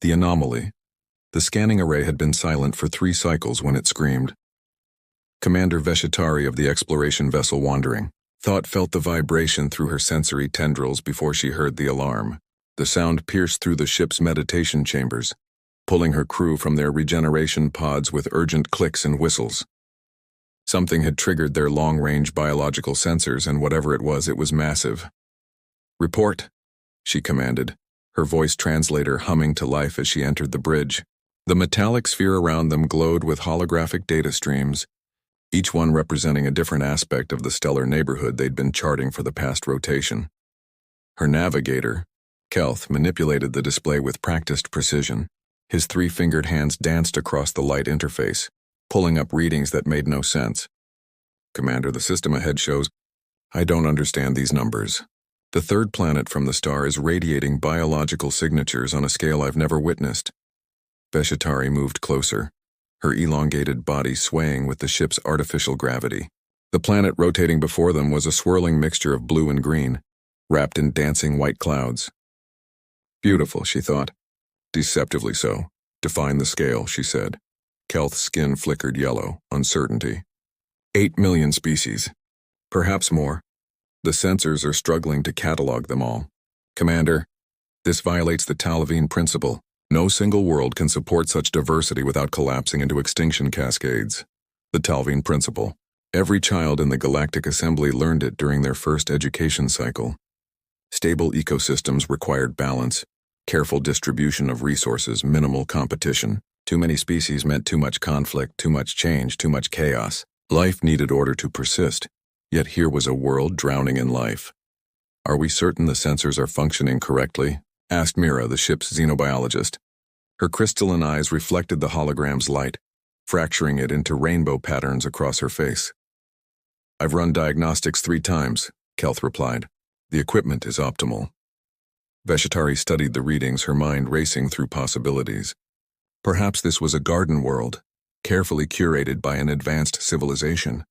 The anomaly. The scanning array had been silent for 3 cycles when it screamed. Commander Veshetari of the exploration vessel Wandering. Thought felt the vibration through her sensory tendrils before she heard the alarm. The sound pierced through the ship's meditation chambers, pulling her crew from their regeneration pods with urgent clicks and whistles. Something had triggered their long-range biological sensors, and whatever it was massive. "Report," she commanded, her voice translator humming to life as she entered the bridge. The metallic sphere around them glowed with holographic data streams, each one representing a different aspect of the stellar neighborhood they'd been charting for the past rotation. Her navigator, Kelth, manipulated the display with practiced precision. His 3-fingered hands danced across the light interface, pulling up readings that made no sense. "Commander, the system ahead shows—" "I don't understand these numbers. The third planet from the star is radiating biological signatures on a scale I've never witnessed." Veshetari moved closer, her elongated body swaying with the ship's artificial gravity. The planet rotating before them was a swirling mixture of blue and green, wrapped in dancing white clouds. "Beautiful," she thought. "Deceptively so. Define the scale," she said. Kelth's skin flickered yellow, uncertainty. 8 million species. Perhaps more. The sensors are struggling to catalog them all. "Commander, this violates the Talavine principle. No single world can support such diversity without collapsing into extinction cascades." The Talavine principle. Every child in the Galactic Assembly learned it during their first education cycle. Stable ecosystems required balance, careful distribution of resources, minimal competition. Too many species meant too much conflict, too much change, too much chaos. Life needed order to persist, yet here was a world drowning in life. "Are we certain the sensors are functioning correctly?" asked Mira, the ship's xenobiologist. Her crystalline eyes reflected the hologram's light, fracturing it into rainbow patterns across her face. "I've run diagnostics 3 times, Kelth replied. "The equipment is optimal." Veshetari studied the readings, her mind racing through possibilities. Perhaps this was a garden world, carefully curated by an advanced civilization.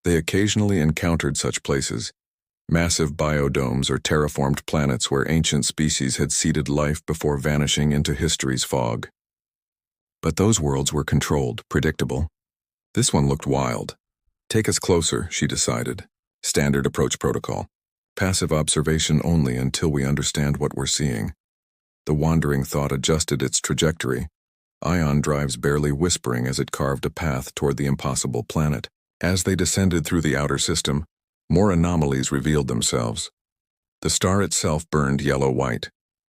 They occasionally encountered such places, massive biodomes or terraformed planets where ancient species had seeded life before vanishing into history's fog. But those worlds were controlled, predictable. This one looked wild. "Take us closer," she decided. Standard approach protocol. Passive observation only until we understand what we're seeing. The wandering thought adjusted its trajectory, ion drives barely whispering as it carved a path toward the impossible planet. As they descended through the outer system, more anomalies revealed themselves. The star itself burned yellow-white,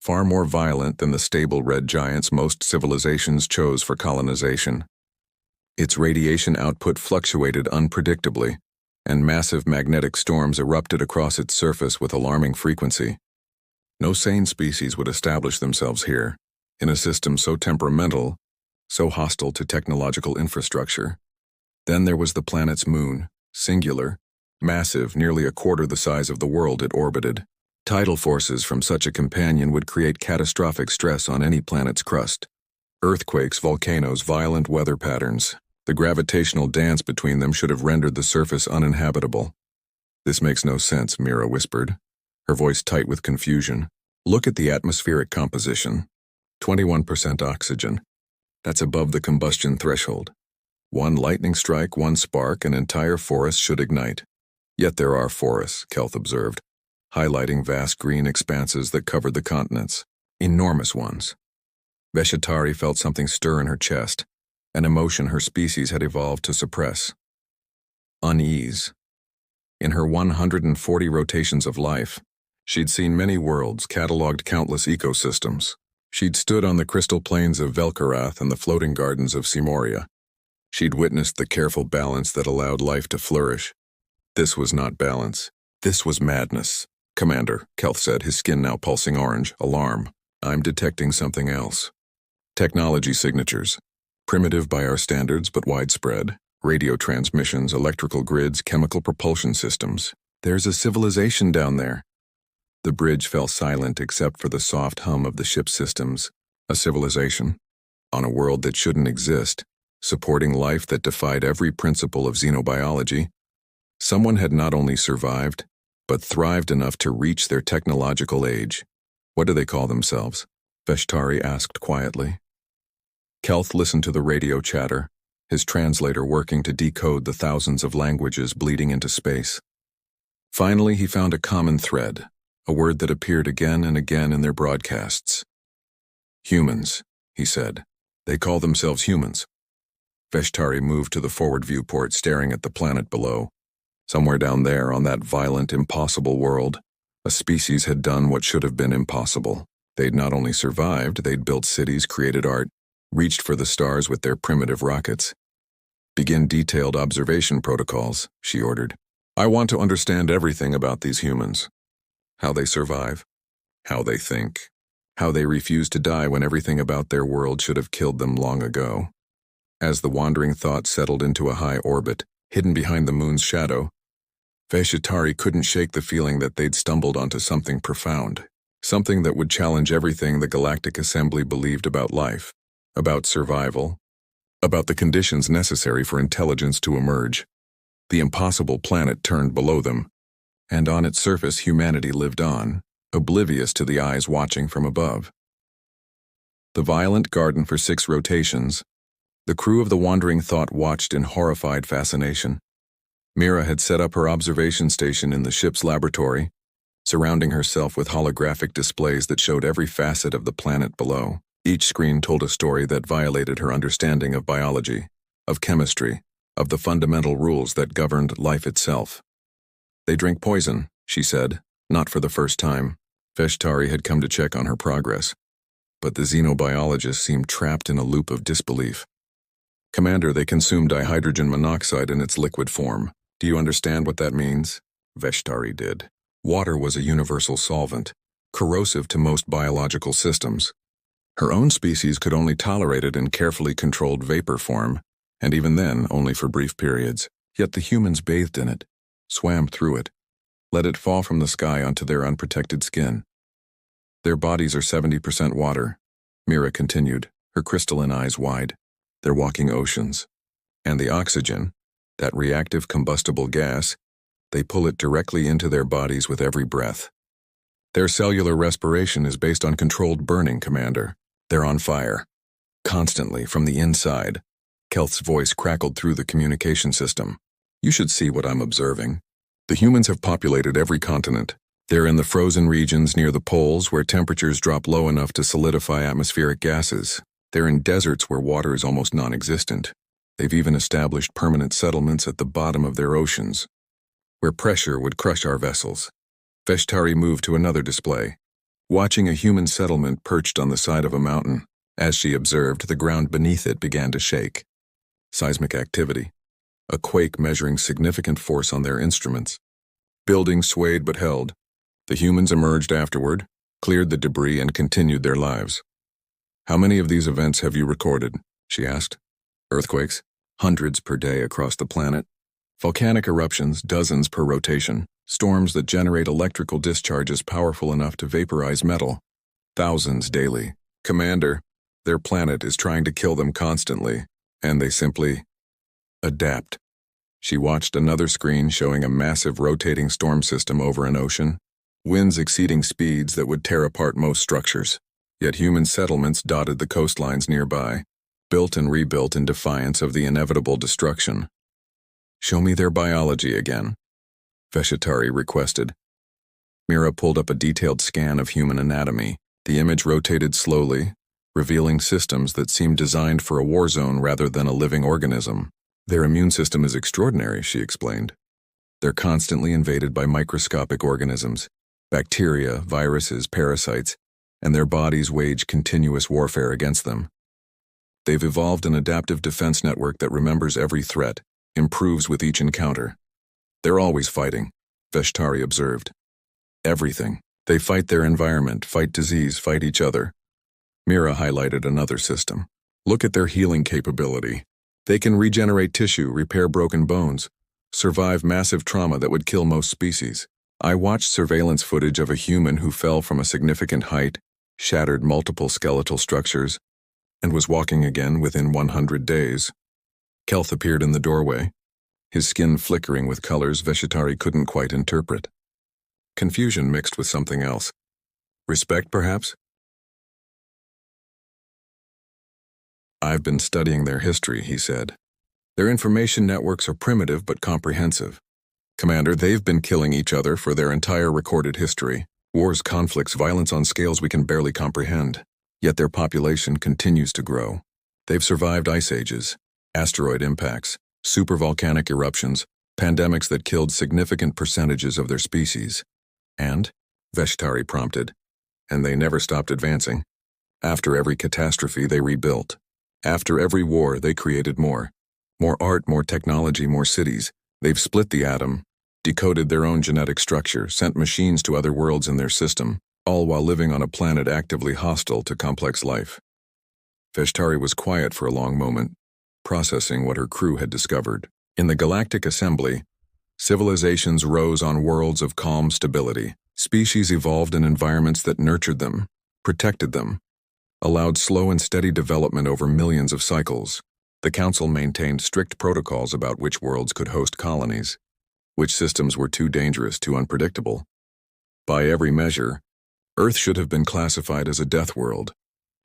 far more violent than the stable red giants most civilizations chose for colonization. Its radiation output fluctuated unpredictably, and massive magnetic storms erupted across its surface with alarming frequency. No sane species would establish themselves here, in a system so temperamental, so hostile to technological infrastructure. Then there was the planet's moon, singular, massive, nearly a quarter the size of the world it orbited. Tidal forces from such a companion would create catastrophic stress on any planet's crust. Earthquakes, volcanoes, violent weather patterns. The gravitational dance between them should have rendered the surface uninhabitable. "This makes no sense," Mira whispered, her voice tight with confusion. "Look at the atmospheric composition. 21% oxygen. That's above the combustion threshold. One lightning strike, one spark, an entire forest should ignite. Yet there are forests," Kelth observed, highlighting vast green expanses that covered the continents. Enormous ones. Veshetari felt something stir in her chest, an emotion her species had evolved to suppress. Unease. In her 140 rotations of life, she'd seen many worlds, cataloged countless ecosystems. She'd stood on the crystal plains of Velkarath and the floating gardens of Simoria. She'd witnessed the careful balance that allowed life to flourish. This was not balance. This was madness. "Commander," Kelth said, his skin now pulsing orange. "Alarm. I'm detecting something else. Technology signatures. Primitive by our standards, but widespread. Radio transmissions, electrical grids, chemical propulsion systems. There's a civilization down there." The bridge fell silent except for the soft hum of the ship's systems. A civilization. On a world that shouldn't exist, supporting life that defied every principle of xenobiology. Someone had not only survived, but thrived enough to reach their technological age. What do they call themselves? Veshtari asked quietly. Kelth listened to the radio chatter, his translator working to decode the thousands of languages bleeding into space. Finally, he found a common thread, a word that appeared again and again in their broadcasts. Humans, he said. They call themselves humans. Veshtari moved to the forward viewport, staring at the planet below. Somewhere down there, on that violent, impossible world, a species had done what should have been impossible. They'd not only survived, they'd built cities, created art, reached for the stars with their primitive rockets. Begin detailed observation protocols, she ordered. I want to understand everything about these humans. How they survive, how they think, how they refuse to die when everything about their world should have killed them long ago. As the wandering thought settled into a high orbit, hidden behind the moon's shadow, Veshtari couldn't shake the feeling that they'd stumbled onto something profound, something that would challenge everything the Galactic Assembly believed about life, about survival, about the conditions necessary for intelligence to emerge. The impossible planet turned below them, and on its surface humanity lived on, oblivious to the eyes watching from above. The violent garden for 6 rotations, the crew of the Wandering Thought watched in horrified fascination. Mira had set up her observation station in the ship's laboratory, surrounding herself with holographic displays that showed every facet of the planet below. Each screen told a story that violated her understanding of biology, of chemistry, of the fundamental rules that governed life itself. They drink poison, she said, not for the first time. Veshtari had come to check on her progress, but the xenobiologist seemed trapped in a loop of disbelief. Commander, they consume dihydrogen monoxide in its liquid form. Do you understand what that means? Veshtari did. Water was a universal solvent, corrosive to most biological systems. Her own species could only tolerate it in carefully controlled vapor form, and even then only for brief periods. Yet the humans bathed in it, swam through it, let it fall from the sky onto their unprotected skin. Their bodies are 70% water, Mira continued, her crystalline eyes wide. They're walking oceans. And the oxygen, that reactive combustible gas, they pull it directly into their bodies with every breath. Their cellular respiration is based on controlled burning, Commander. They're on fire. Constantly, from the inside. Kelth's voice crackled through the communication system. You should see what I'm observing. The humans have populated every continent. They're in the frozen regions near the poles where temperatures drop low enough to solidify atmospheric gases. They're in deserts where water is almost non-existent. They've even established permanent settlements at the bottom of their oceans, where pressure would crush our vessels. Veshtari moved to another display, watching a human settlement perched on the side of a mountain. As she observed, the ground beneath it began to shake. Seismic activity, a quake measuring significant force on their instruments. Buildings swayed but held. The humans emerged afterward, cleared the debris, and continued their lives. How many of these events have you recorded? She asked. Earthquakes, hundreds per day across the planet. Volcanic eruptions, dozens per rotation. Storms that generate electrical discharges powerful enough to vaporize metal. Thousands daily. Commander, their planet is trying to kill them constantly, and they simply adapt. She watched another screen showing a massive rotating storm system over an ocean, winds exceeding speeds that would tear apart most structures. Yet human settlements dotted the coastlines nearby, built and rebuilt in defiance of the inevitable destruction. Show me their biology again, Veshtari requested. Mira pulled up a detailed scan of human anatomy. The image rotated slowly, revealing systems that seemed designed for a war zone rather than a living organism. Their immune system is extraordinary, she explained. They're constantly invaded by microscopic organisms, bacteria, viruses, parasites, and their bodies wage continuous warfare against them. They've evolved an adaptive defense network that remembers every threat, improves with each encounter. They're always fighting, Veshtari observed. Everything. They fight their environment, fight disease, fight each other. Mira highlighted another system. Look at their healing capability. They can regenerate tissue, repair broken bones, survive massive trauma that would kill most species. I watched surveillance footage of a human who fell from a significant height, shattered multiple skeletal structures, and was walking again within 100 days. Kelth appeared in the doorway, his skin flickering with colors Veshtari couldn't quite interpret. Confusion mixed with something else. Respect, perhaps? I've been studying their history, he said. Their information networks are primitive but comprehensive. Commander, they've been killing each other for their entire recorded history. Wars, conflicts, violence on scales we can barely comprehend. Yet their population continues to grow. They've survived ice ages, asteroid impacts, supervolcanic eruptions, pandemics that killed significant percentages of their species. And, Veshtari prompted, and they never stopped advancing. After every catastrophe, they rebuilt. After every war, they created more. More art, more technology, more cities. They've split the atom, decoded their own genetic structure, sent machines to other worlds in their system, all while living on a planet actively hostile to complex life. Veshtari was quiet for a long moment, processing what her crew had discovered. In the Galactic Assembly, civilizations rose on worlds of calm stability. Species evolved in environments that nurtured them, protected them, allowed slow and steady development over millions of cycles. The Council maintained strict protocols about which worlds could host colonies, which systems were too dangerous, too unpredictable. By every measure, Earth should have been classified as a death world,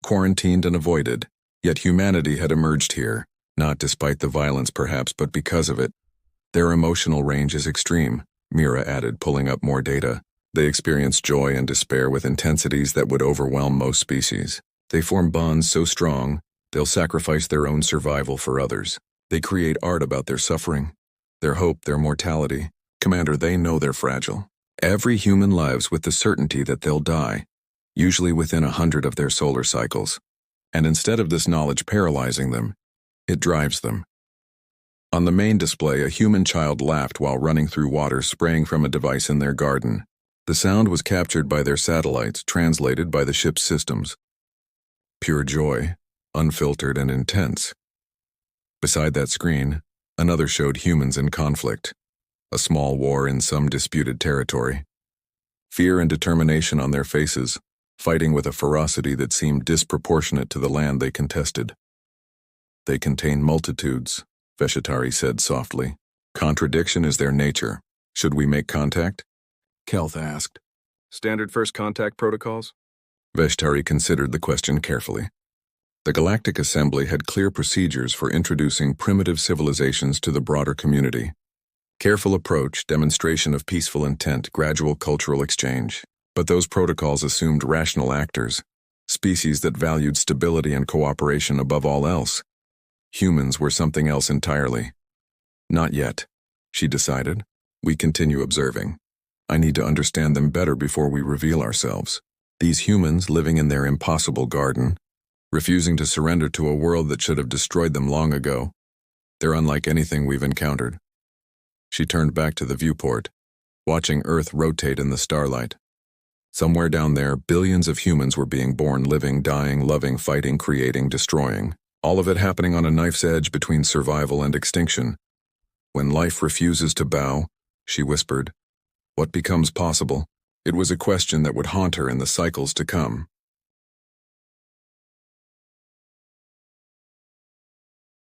quarantined and avoided, yet humanity had emerged here, not despite the violence perhaps, but because of it. Their emotional range is extreme, Mira added, pulling up more data. They experience joy and despair with intensities that would overwhelm most species. They form bonds so strong, they'll sacrifice their own survival for others. They create art about their suffering, their hope, their mortality. Commander, they know they're fragile. Every human lives with the certainty that they'll die, usually within 100 of their solar cycles. And instead of this knowledge paralyzing them, it drives them. On the main display, a human child laughed while running through water spraying from a device in their garden. The sound was captured by their satellites, translated by the ship's systems. Pure joy, unfiltered and intense. Beside that screen, another showed humans in conflict, a small war in some disputed territory. Fear and determination on their faces, fighting with a ferocity that seemed disproportionate to the land they contested. They contain multitudes, Veshtari said softly. Contradiction is their nature. Should we make contact? Kelth asked. Standard first contact protocols? Veshtari considered the question carefully. The Galactic Assembly had clear procedures for introducing primitive civilizations to the broader community. Careful approach, demonstration of peaceful intent, gradual cultural exchange. But those protocols assumed rational actors, species that valued stability and cooperation above all else. Humans were something else entirely. Not yet, she decided. We continue observing. I need to understand them better before we reveal ourselves. These humans living in their impossible garden, refusing to surrender to a world that should have destroyed them long ago. They're unlike anything we've encountered. She turned back to the viewport, watching Earth rotate in the starlight. Somewhere down there, billions of humans were being born, living, dying, loving, fighting, creating, destroying. All of it happening on a knife's edge between survival and extinction. When life refuses to bow, she whispered, what becomes possible? It was a question that would haunt her in the cycles to come.